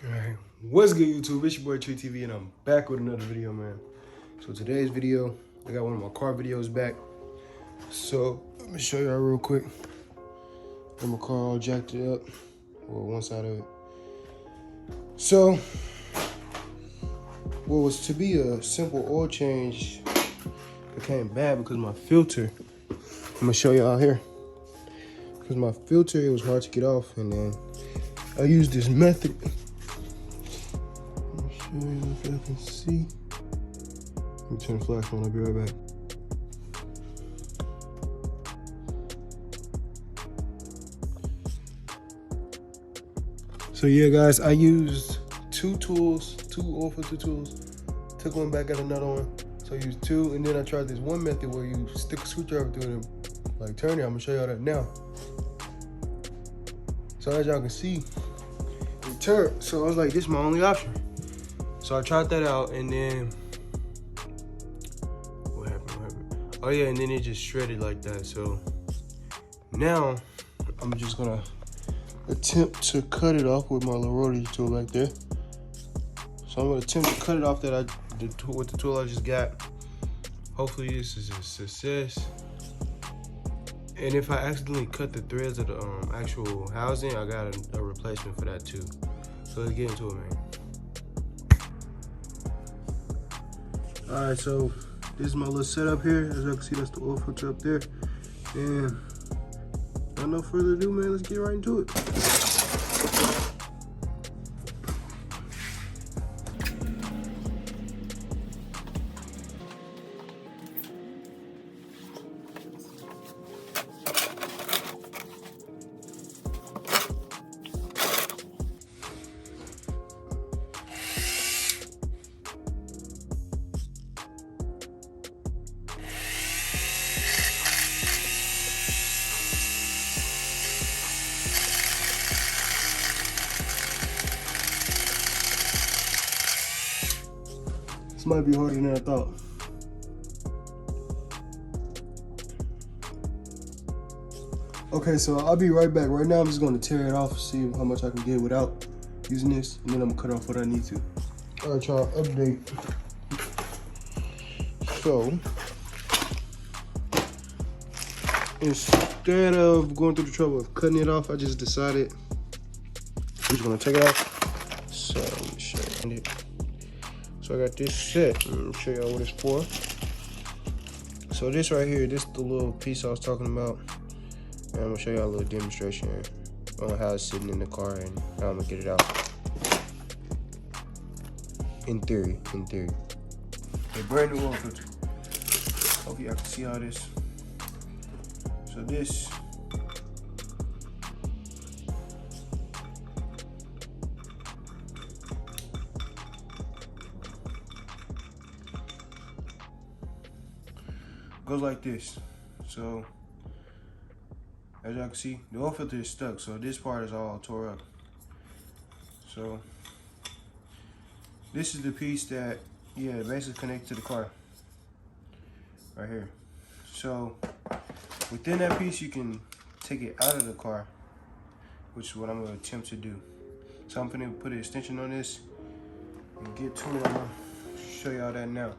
Alright, what's good YouTube? It's your boy TreeTv and I'm back with another video, man. So today's video, I got one of my car videos back. So let me show y'all real quick. Got my car all jacked it up, or one side of it. So what was to be a simple oil change became bad because my filter, I'm gonna show y'all here. Because my filter, it was hard to get off, and then I used this method. Show you if I can see. Let me turn the flash on, I'll be right back. So yeah guys, I used two oil filter tools, took one back, got another one. So I used two, and then I tried this one method where you stick a screwdriver through it and like turn it. I'm gonna show y'all that now. So as y'all can see, it turned. So I was like, this is my only option. So I tried that out, and then what happened? Oh yeah, and then it just shredded like that. So now I'm just gonna attempt to cut it off with my little rotary tool back there. So I'm gonna attempt to cut it off with the tool I just got. Hopefully this is a success. And if I accidentally cut the threads of the actual housing, I got a replacement for that too. So let's get into it, man. Alright, so this is my little setup here. As you can see, that's the oil filter up there. And without no further ado, man, let's get right into it. This might be harder than I thought. Okay, so I'll be right back. Right now I'm just gonna tear it off, see how much I can get without using this, and then I'm gonna cut off what I need to. All right, y'all, update. So, instead of going through the trouble of cutting it off, I just decided I'm just gonna take it off. So, let me show you. So I got this set. Let me show y'all what it's for. So this right here, this is the little piece I was talking about. And I'm gonna show y'all a little demonstration on how it's sitting in the car and how I'm gonna get it out. In theory. A brand new oil filter. Hope y'all can see all this. So this goes like this. So as y'all can see, the oil filter is stuck, so this part is all tore up. So this is the piece that, yeah, basically connects to the car right here. So within that piece, you can take it out of the car, which is what I'm going to attempt to do. So I'm going to put an extension on this and get to it. I'm going to show y'all that now.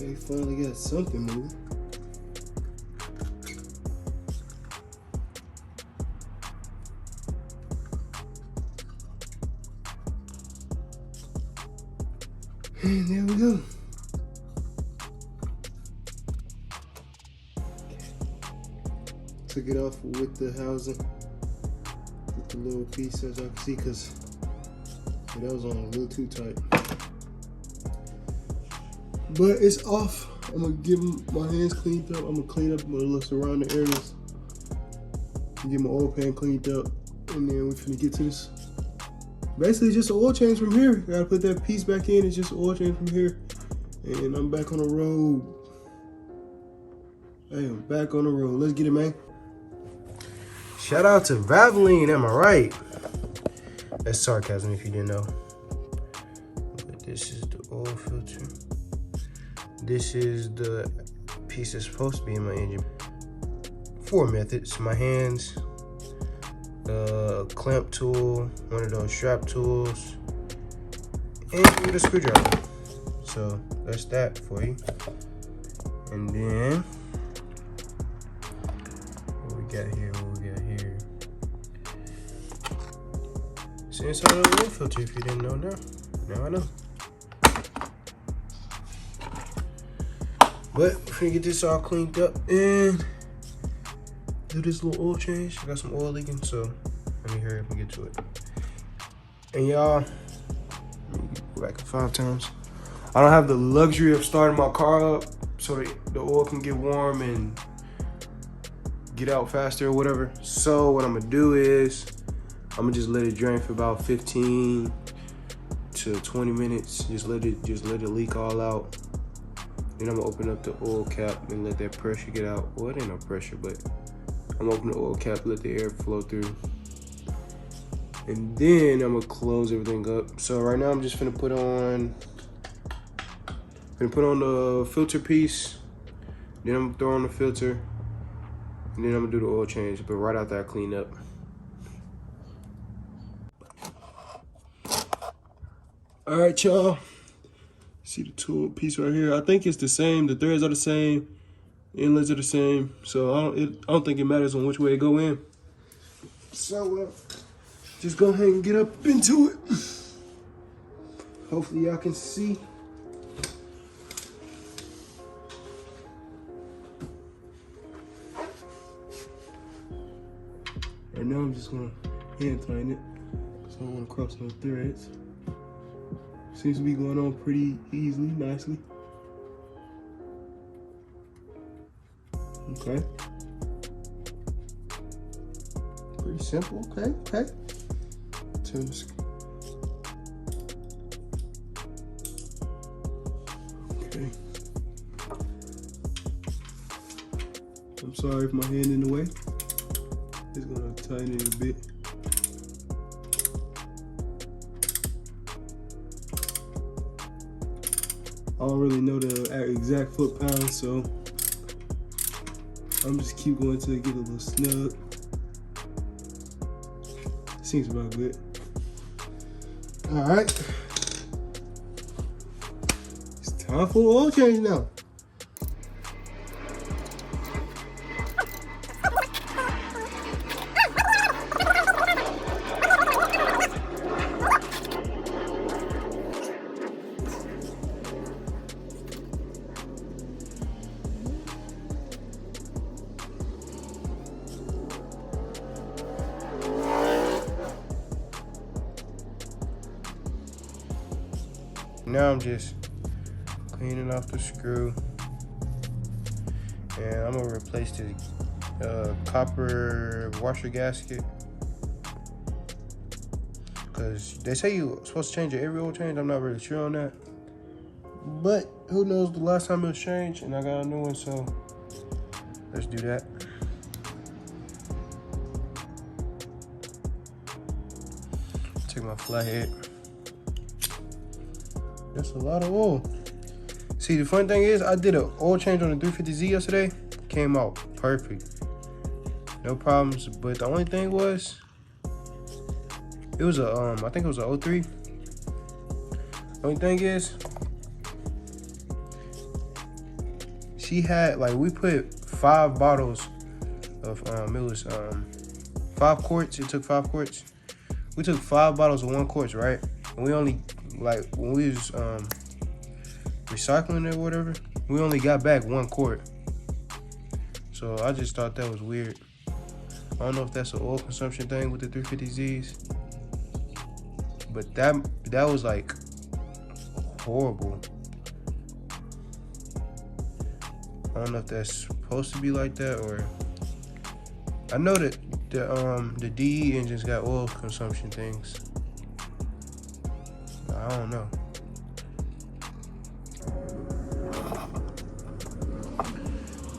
Okay, finally got something moving. And there we go. took it off with the housing, with the little piece, as y'all can see, because that was on a little too tight. But it's off. I'm gonna give my hands cleaned up. I'm gonna clean up my little surrounding areas. Get my oil pan cleaned up, and then we're finna get to this. Basically, just an oil change from here. Gotta put that piece back in. It's just an oil change from here, and I'm back on the road. Hey, I'm back on the road. Let's get it, man. Shout out to Vaseline, am I right? That's sarcasm if you didn't know. But this is the oil filter. This is the piece that's supposed to be in my engine. 4 methods: my hands, clamp tool, one of those strap tools, and with a screwdriver. So that's that for you. And then what we got here? It's inside of the oil filter. If you didn't know, now I know. But we're gonna get this all cleaned up and do this little oil change. I got some oil leaking, so let me hurry up and get to it. And y'all, let me go back 5 times. I don't have the luxury of starting my car up so that the oil can get warm and get out faster or whatever. So what I'm gonna do is I'm gonna just let it drain for about 15 to 20 minutes. Just let it leak all out. Then I'm gonna open up the oil cap and let that pressure get out. Well, it ain't no pressure, but I'm gonna open the oil cap, let the air flow through. And then I'm gonna close everything up. So right now I'm just gonna put on the filter piece. Then I'm gonna throw on the filter. And then I'm gonna do the oil change, but right after I clean up. All right, y'all. See the tool piece right here? I think it's the same. The threads are the same. Inlets are the same. So I don't think it matters on which way it go in. So just go ahead and get up into it. Hopefully y'all can see. Right now I'm just gonna hand tighten it, so I don't want to cross no threads. Seems to be going on pretty easily, nicely. Okay. Pretty simple, okay. Turn the screen. Okay. I'm sorry if my hand in the way. Just gonna tighten it a bit. I don't really know the exact foot pounds, so I'm just keep going till it get a little snug. Seems about good. All right, it's time for oil change now. Now I'm just cleaning off the screw, and I'm gonna replace the copper washer gasket, because they say you're supposed to change it every oil change. I'm not really sure on that, but who knows the last time it was changed, and I got a new one, so let's do that. Take my flathead. That's a lot of oil. See, the fun thing is, I did an oil change on the 350Z yesterday. Came out perfect. No problems. But the only thing was, it was a, I think it was a 03. The only thing is, she had, like, we put 5 bottles of, it was 5 quarts. It took 5 quarts. We took 5 bottles of 1 quart, right? And we only, like, when we was recycling it or whatever, we only got back 1 quart. So I just thought that was weird. I don't know if that's an oil consumption thing with the 350Zs, but that was like horrible. I don't know if that's supposed to be like that, or I know that the DE engines got oil consumption things. I don't know.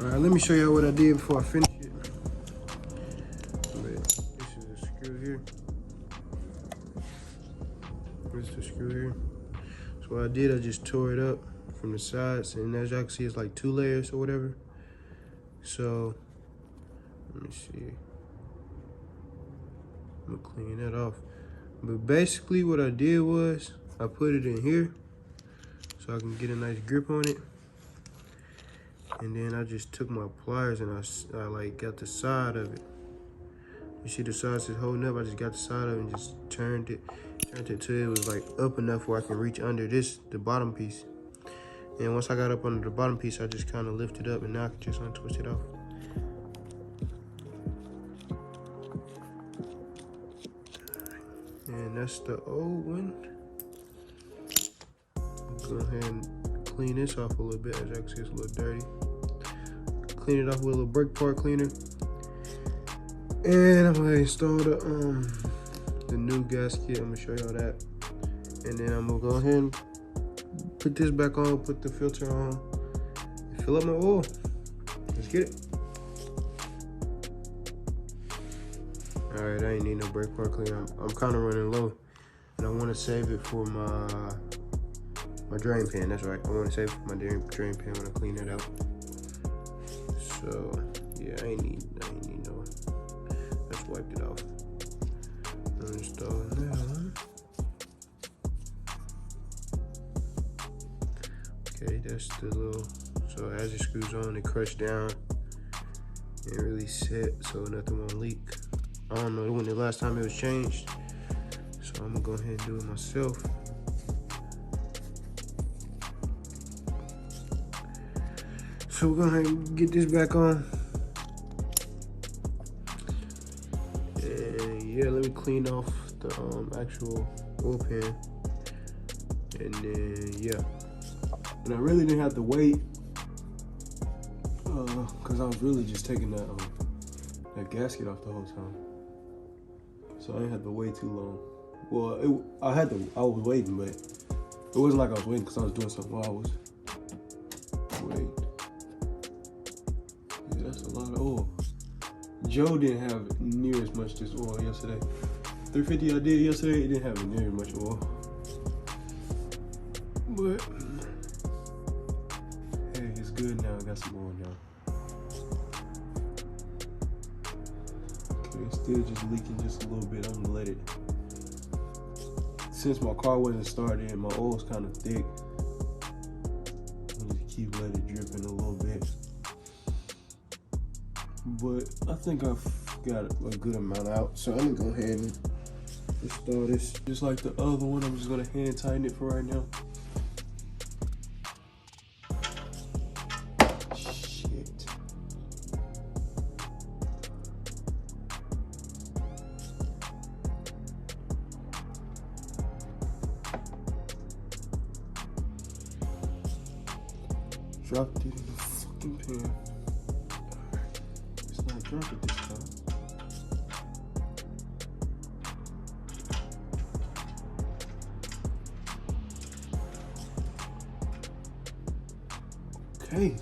All right, let me show y'all what I did before I finish it. This is a screw here. This is the screw here. So what I did, I just tore it up from the sides, and as y'all can see, it's like 2 layers or whatever. So let me see. I'm gonna clean that off. But basically what I did was I put it in here so I can get a nice grip on it. And then I just took my pliers and I like got the side of it. You see the sides is holding up. I just got the side of it and just turned it till it was like up enough where I can reach under the bottom piece. And once I got up under the bottom piece, I just kind of lifted up, and now I can just untwist it off. And that's the old one. Go ahead and clean this off a little bit. As you can see, it's a little dirty. Clean it off with a little brake part cleaner. And I'm gonna install the new gasket. I'm gonna show y'all that. And then I'm gonna go ahead and put this back on, put the filter on, and fill up my oil. Let's get it. All right, I ain't need no brake part cleaner. I'm kind of running low, and I want to save it for my drain pan. That's right. I want to save it for my drain pan when I clean it out. So yeah, I ain't need no. Let's wipe it off. Install that one. Okay, that's the little. So as it screws on, it crushed down and really set, so nothing won't leak. I don't know when the last time it was changed, so I'm gonna go ahead and do it myself. So we're gonna get this back on. And yeah, let me clean off the actual oil pan. And then yeah. And I really didn't have to wait, cause I was really just taking that gasket off the whole time. So I didn't have to wait too long. Well, I was waiting, but it wasn't like I was waiting cause I was doing something while I was waiting. Yeah, that's a lot of oil. Joe didn't have near as much this oil yesterday. 350 I did yesterday, it didn't have near as much oil. But hey, it's good now. I got some oil now. Okay, it's still just leaking just a little bit. I'm gonna let it. Since my car wasn't started and my oil's kind of thick, I'm gonna just keep letting it drip in a little bit. But I think I've got a good amount out, so I'm gonna go ahead and install this. Just like the other one, I'm just gonna hand tighten it for right now. Shit. Dropped it in the fucking pan. It's not drop it this time. Okay.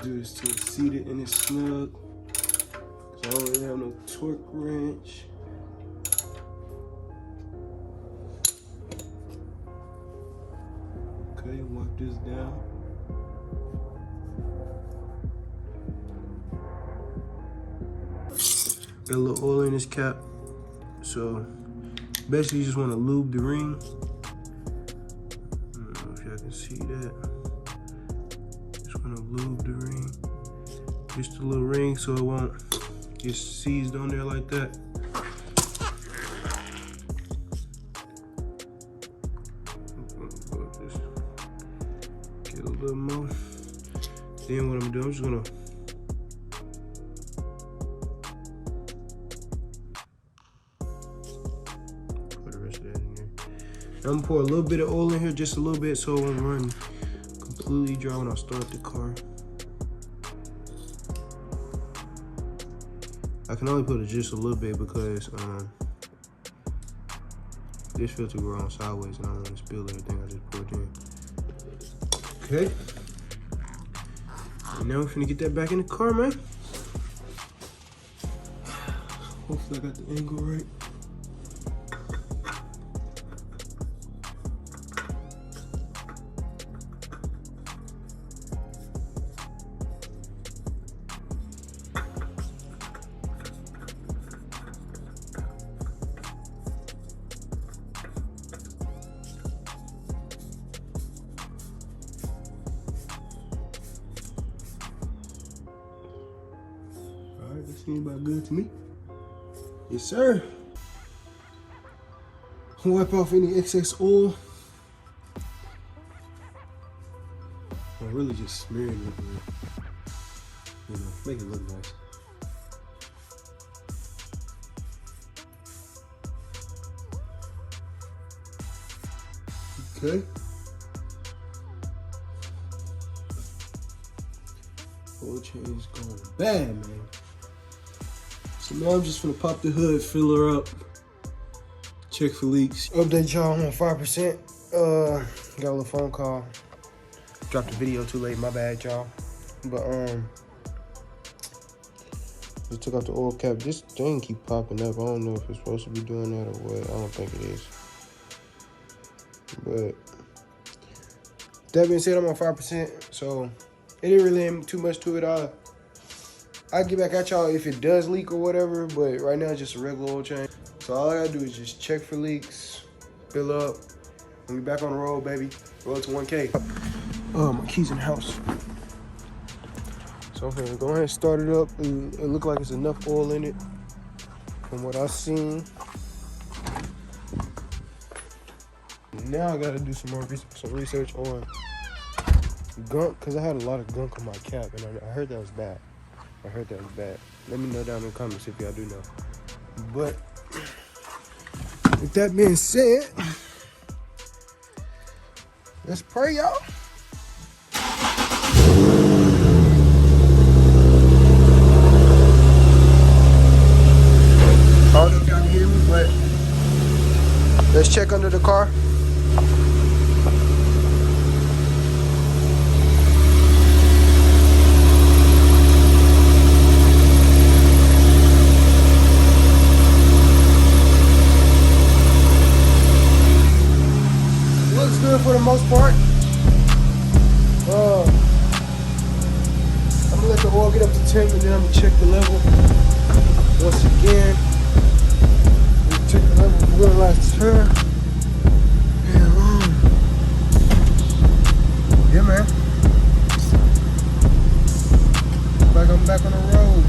Do this till it's seated and it's snug. So I don't really have no torque wrench. Okay, wipe this down. Got a little oil in this cap. So Basically, you just want to lube the ring. I don't know if y'all can see that. Just want to lube the ring. Just a little ring so it won't get seized on there like that. Just get a little more. Then what I'm doing, I'm just gonna put the rest of that in there. I'm gonna pour a little bit of oil in here, just a little bit, so it won't run completely dry when I start the car. I can only put it just a little bit because this filter go on sideways and I don't want to spill everything I just poured in. Okay. And now we're finna get that back in the car, man. Hopefully I got the angle right. Alright, that seems about good to me. Yes, sir. Wipe off any excess oil. I'm really just smearing it, you know, make it look nice. Okay. Oil change going bad, man. So now I'm just gonna pop the hood, fill her up, check for leaks. Update y'all on 5%. Got a little phone call. Dropped the video too late, my bad, y'all. But just took out the oil cap. This thing keep popping up. I don't know if it's supposed to be doing that or what. I don't think it is. But that being said, I'm on 5%, so it didn't really ain't too much to it. I'll get back at y'all if it does leak or whatever, but right now it's just a regular oil change. So all I gotta do is just check for leaks, fill up, and we back on the road, baby. Roll to 1K. My keys in the house. So I'm gonna go ahead and start it up. It look like there's enough oil in it from what I've seen. Now I gotta do some more research on gunk, because I had a lot of gunk on my cap, and I heard that was bad. Let me know down in the comments if y'all do know. But with that being said, let's pray, y'all. I don't know if y'all can hear me, but let's check under the car. Good for the most part. I'm gonna let the oil get up to 10 and then I'm gonna check the level once again. Check the level for one last turn. And yeah, man. Like I'm back on the road.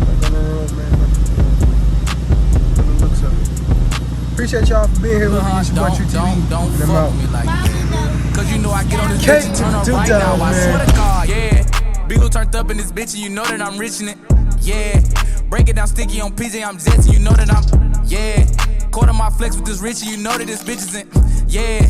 Back on the road, man. From the looks of it. Appreciate y'all for being here with me. It's your boy TreeTv. Don't fuck me like that. Cause you know I get on this bitch and turn up right now. I swear to God, yeah. Beagle turned up in this bitch and you know that I'm rich in it. Yeah. Break it down sticky on PJ, I'm Jets and you know that I'm, yeah. Quarter my flex with this rich and you know that this bitch isn't, yeah.